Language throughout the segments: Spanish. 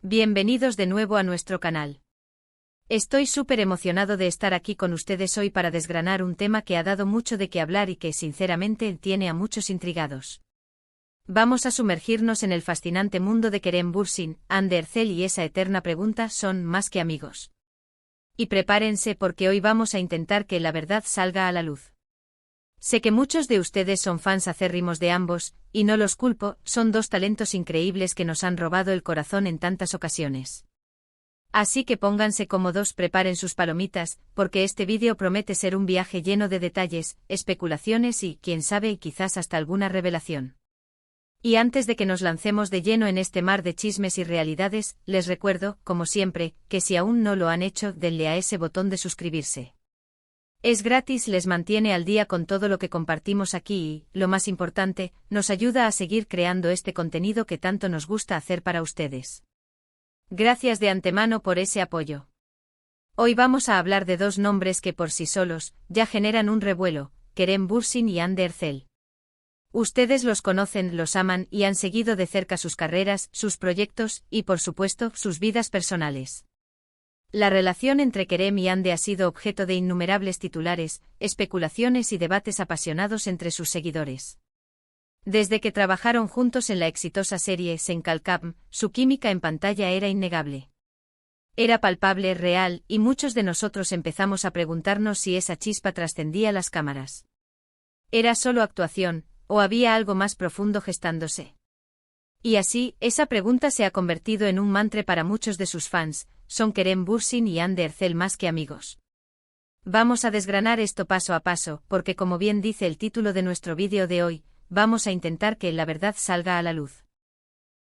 Bienvenidos de nuevo a nuestro canal. Estoy súper emocionado de estar aquí con ustedes hoy para desgranar un tema que ha dado mucho de qué hablar y que sinceramente tiene a muchos intrigados. Vamos a sumergirnos en el fascinante mundo de Kerem Bürsin, Hande Erçel y esa eterna pregunta: ¿son más que amigos? Y prepárense porque hoy vamos a intentar que la verdad salga a la luz. Sé que muchos de ustedes son fans acérrimos de ambos, y no los culpo, son dos talentos increíbles que nos han robado el corazón en tantas ocasiones. Así que pónganse cómodos, preparen sus palomitas, porque este vídeo promete ser un viaje lleno de detalles, especulaciones y, quién sabe, quizás hasta alguna revelación. Y antes de que nos lancemos de lleno en este mar de chismes y realidades, les recuerdo, como siempre, que si aún no lo han hecho, denle a ese botón de suscribirse. Es gratis, les mantiene al día con todo lo que compartimos aquí y, lo más importante, nos ayuda a seguir creando este contenido que tanto nos gusta hacer para ustedes. Gracias de antemano por ese apoyo. Hoy vamos a hablar de dos nombres que por sí solos ya generan un revuelo: Kerem Bürsin y Hande Erçel. Ustedes los conocen, los aman y han seguido de cerca sus carreras, sus proyectos y, por supuesto, sus vidas personales. La relación entre Kerem y Hande ha sido objeto de innumerables titulares, especulaciones y debates apasionados entre sus seguidores. Desde que trabajaron juntos en la exitosa serie Sen Kalkam, su química en pantalla era innegable. Era palpable, real, y muchos de nosotros empezamos a preguntarnos si esa chispa trascendía las cámaras. ¿Era solo actuación, o había algo más profundo gestándose? Y así, esa pregunta se ha convertido en un mantra para muchos de sus fans: ¿son Kerem Bürsin y Hande Erçel más que amigos? Vamos a desgranar esto paso a paso, porque como bien dice el título de nuestro vídeo de hoy, vamos a intentar que la verdad salga a la luz.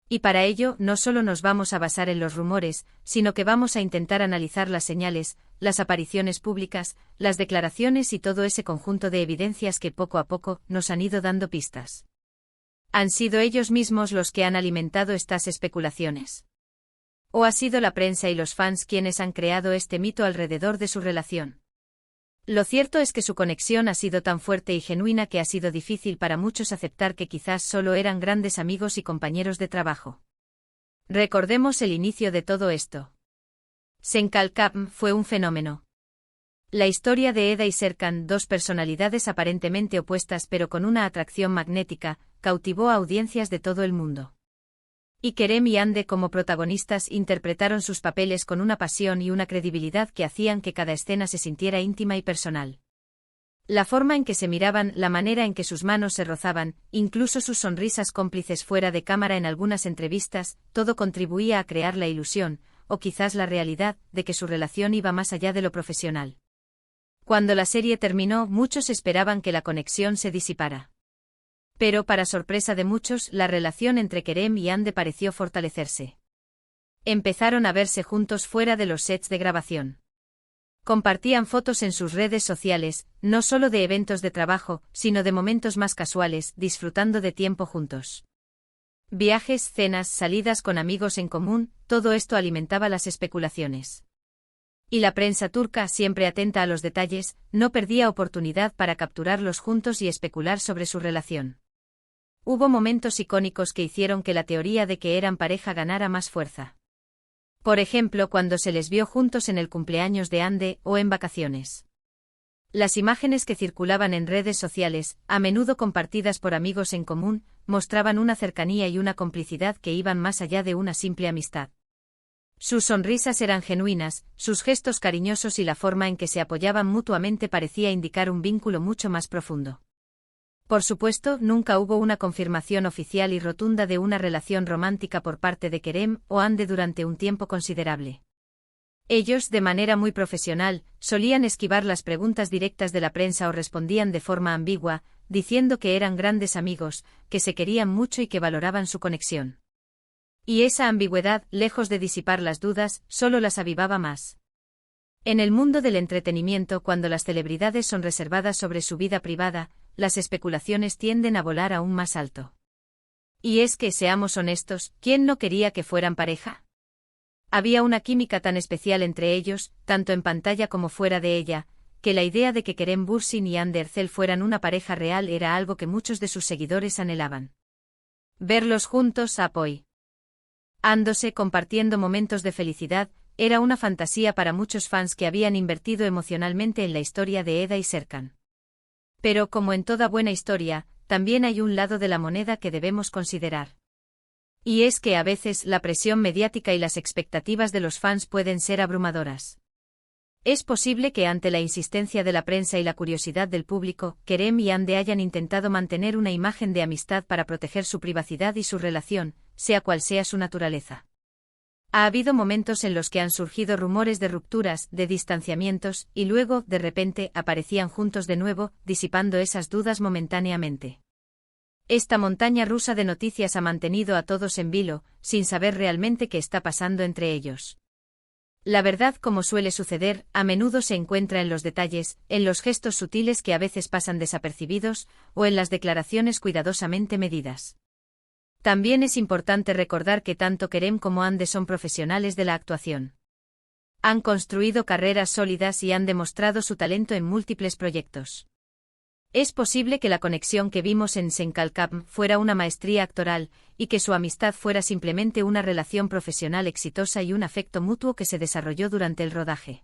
Y para ello, no solo nos vamos a basar en los rumores, sino que vamos a intentar analizar las señales, las apariciones públicas, las declaraciones y todo ese conjunto de evidencias que poco a poco nos han ido dando pistas. ¿Han sido ellos mismos los que han alimentado estas especulaciones? ¿O ha sido la prensa y los fans quienes han creado este mito alrededor de su relación? Lo cierto es que su conexión ha sido tan fuerte y genuina que ha sido difícil para muchos aceptar que quizás solo eran grandes amigos y compañeros de trabajo. Recordemos el inicio de todo esto. Sen Kalkam fue un fenómeno. La historia de Eda y Serkan, dos personalidades aparentemente opuestas pero con una atracción magnética, cautivó a audiencias de todo el mundo. Y Kerem y Hande como protagonistas interpretaron sus papeles con una pasión y una credibilidad que hacían que cada escena se sintiera íntima y personal. La forma en que se miraban, la manera en que sus manos se rozaban, incluso sus sonrisas cómplices fuera de cámara en algunas entrevistas, todo contribuía a crear la ilusión, o quizás la realidad, de que su relación iba más allá de lo profesional. Cuando la serie terminó, muchos esperaban que la conexión se disipara. Pero, para sorpresa de muchos, la relación entre Kerem y Hande pareció fortalecerse. Empezaron a verse juntos fuera de los sets de grabación. Compartían fotos en sus redes sociales, no solo de eventos de trabajo, sino de momentos más casuales, disfrutando de tiempo juntos. Viajes, cenas, salidas con amigos en común, todo esto alimentaba las especulaciones. Y la prensa turca, siempre atenta a los detalles, no perdía oportunidad para capturarlos juntos y especular sobre su relación. Hubo momentos icónicos que hicieron que la teoría de que eran pareja ganara más fuerza. Por ejemplo, cuando se les vio juntos en el cumpleaños de Hande o en vacaciones. Las imágenes que circulaban en redes sociales, a menudo compartidas por amigos en común, mostraban una cercanía y una complicidad que iban más allá de una simple amistad. Sus sonrisas eran genuinas, sus gestos cariñosos y la forma en que se apoyaban mutuamente parecía indicar un vínculo mucho más profundo. Por supuesto, nunca hubo una confirmación oficial y rotunda de una relación romántica por parte de Kerem o Hande durante un tiempo considerable. Ellos, de manera muy profesional, solían esquivar las preguntas directas de la prensa o respondían de forma ambigua, diciendo que eran grandes amigos, que se querían mucho y que valoraban su conexión. Y esa ambigüedad, lejos de disipar las dudas, solo las avivaba más. En el mundo del entretenimiento, cuando las celebridades son reservadas sobre su vida privada, las especulaciones tienden a volar aún más alto. Y es que, seamos honestos, ¿quién no quería que fueran pareja? Había una química tan especial entre ellos, tanto en pantalla como fuera de ella, que la idea de que Kerem Bürsin y Hande Erçel fueran una pareja real era algo que muchos de sus seguidores anhelaban. Verlos juntos, apoy. Ándose compartiendo momentos de felicidad, era una fantasía para muchos fans que habían invertido emocionalmente en la historia de Eda y Serkan. Pero como en toda buena historia, también hay un lado de la moneda que debemos considerar. Y es que a veces la presión mediática y las expectativas de los fans pueden ser abrumadoras. Es posible que ante la insistencia de la prensa y la curiosidad del público, Kerem y Hande hayan intentado mantener una imagen de amistad para proteger su privacidad y su relación, sea cual sea su naturaleza. Ha habido momentos en los que han surgido rumores de rupturas, de distanciamientos, y luego, de repente, aparecían juntos de nuevo, disipando esas dudas momentáneamente. Esta montaña rusa de noticias ha mantenido a todos en vilo, sin saber realmente qué está pasando entre ellos. La verdad, como suele suceder, a menudo se encuentra en los detalles, en los gestos sutiles que a veces pasan desapercibidos, o en las declaraciones cuidadosamente medidas. También es importante recordar que tanto Kerem como Hande son profesionales de la actuación. Han construido carreras sólidas y han demostrado su talento en múltiples proyectos. Es posible que la conexión que vimos en Senkalkam fuera una maestría actoral, y que su amistad fuera simplemente una relación profesional exitosa y un afecto mutuo que se desarrolló durante el rodaje.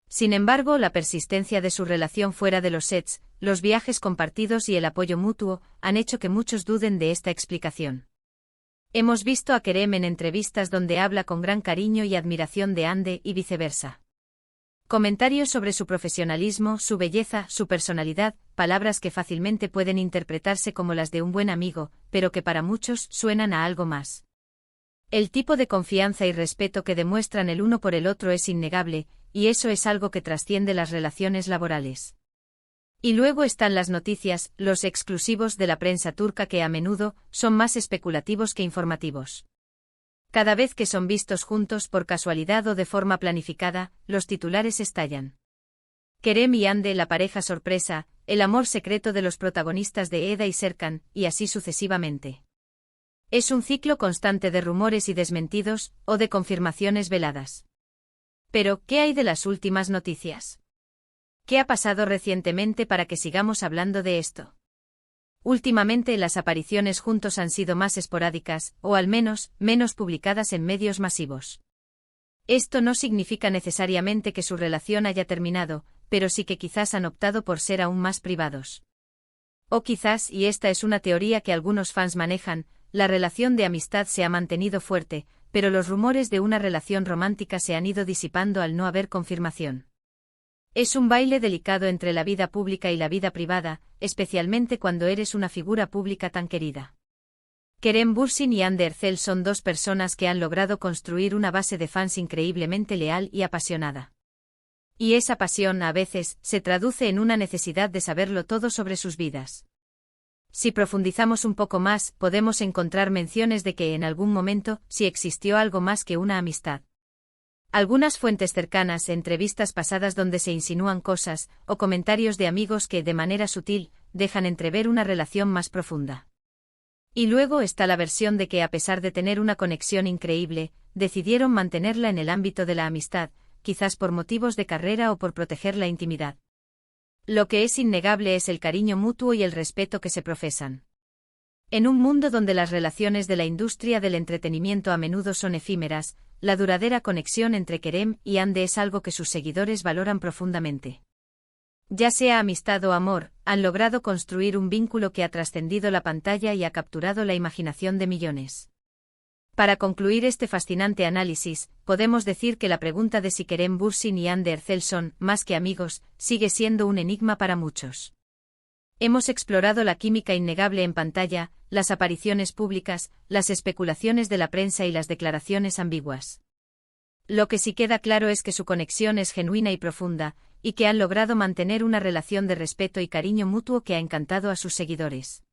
Sin embargo, la persistencia de su relación fuera de los sets, los viajes compartidos y el apoyo mutuo, han hecho que muchos duden de esta explicación. Hemos visto a Kerem en entrevistas donde habla con gran cariño y admiración de Hande y viceversa. Comentarios sobre su profesionalismo, su belleza, su personalidad, palabras que fácilmente pueden interpretarse como las de un buen amigo, pero que para muchos suenan a algo más. El tipo de confianza y respeto que demuestran el uno por el otro es innegable, y eso es algo que trasciende las relaciones laborales. Y luego están las noticias, los exclusivos de la prensa turca que a menudo son más especulativos que informativos. Cada vez que son vistos juntos por casualidad o de forma planificada, los titulares estallan. Kerem y Hande, la pareja sorpresa, el amor secreto de los protagonistas de Eda y Serkan, y así sucesivamente. Es un ciclo constante de rumores y desmentidos, o de confirmaciones veladas. Pero, ¿qué hay de las últimas noticias? ¿Qué ha pasado recientemente para que sigamos hablando de esto? Últimamente las apariciones juntos han sido más esporádicas, o al menos, menos publicadas en medios masivos. Esto no significa necesariamente que su relación haya terminado, pero sí que quizás han optado por ser aún más privados. O quizás, y esta es una teoría que algunos fans manejan, la relación de amistad se ha mantenido fuerte, pero los rumores de una relación romántica se han ido disipando al no haber confirmación. Es un baile delicado entre la vida pública y la vida privada, especialmente cuando eres una figura pública tan querida. Kerem Bürsin y Hande Erçel son dos personas que han logrado construir una base de fans increíblemente leal y apasionada. Y esa pasión, a veces, se traduce en una necesidad de saberlo todo sobre sus vidas. Si profundizamos un poco más, podemos encontrar menciones de que en algún momento sí existió algo más que una amistad. Algunas fuentes cercanas, entrevistas pasadas donde se insinúan cosas, o comentarios de amigos que, de manera sutil, dejan entrever una relación más profunda. Y luego está la versión de que, a pesar de tener una conexión increíble, decidieron mantenerla en el ámbito de la amistad, quizás por motivos de carrera o por proteger la intimidad. Lo que es innegable es el cariño mutuo y el respeto que se profesan. En un mundo donde las relaciones de la industria del entretenimiento a menudo son efímeras, la duradera conexión entre Kerem y Hande es algo que sus seguidores valoran profundamente. Ya sea amistad o amor, han logrado construir un vínculo que ha trascendido la pantalla y ha capturado la imaginación de millones. Para concluir este fascinante análisis, podemos decir que la pregunta de si Kerem Bürsin y Hande Erçel son más que amigos sigue siendo un enigma para muchos. Hemos explorado la química innegable en pantalla, las apariciones públicas, las especulaciones de la prensa y las declaraciones ambiguas. Lo que sí queda claro es que su conexión es genuina y profunda, y que han logrado mantener una relación de respeto y cariño mutuo que ha encantado a sus seguidores.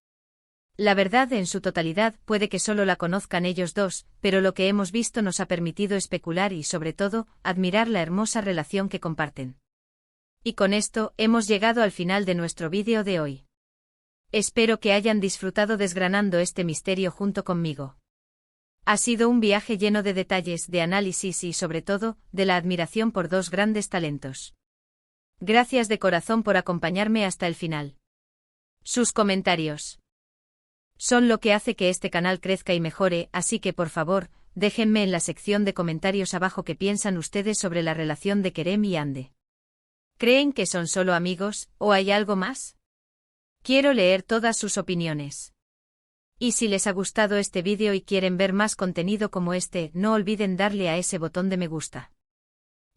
La verdad en su totalidad puede que solo la conozcan ellos dos, pero lo que hemos visto nos ha permitido especular y, sobre todo, admirar la hermosa relación que comparten. Y con esto, hemos llegado al final de nuestro vídeo de hoy. Espero que hayan disfrutado desgranando este misterio junto conmigo. Ha sido un viaje lleno de detalles, de análisis y, sobre todo, de la admiración por dos grandes talentos. Gracias de corazón por acompañarme hasta el final. Sus comentarios son lo que hace que este canal crezca y mejore, así que por favor, déjenme en la sección de comentarios abajo qué piensan ustedes sobre la relación de Kerem y Hande. ¿Creen que son solo amigos, o hay algo más? Quiero leer todas sus opiniones. Y si les ha gustado este vídeo y quieren ver más contenido como este, no olviden darle a ese botón de me gusta.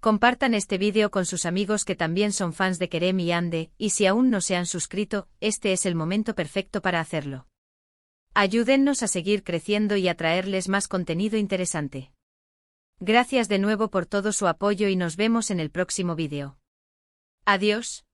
Compartan este vídeo con sus amigos que también son fans de Kerem y Hande, y si aún no se han suscrito, este es el momento perfecto para hacerlo. Ayúdennos a seguir creciendo y a traerles más contenido interesante. Gracias de nuevo por todo su apoyo y nos vemos en el próximo vídeo. Adiós.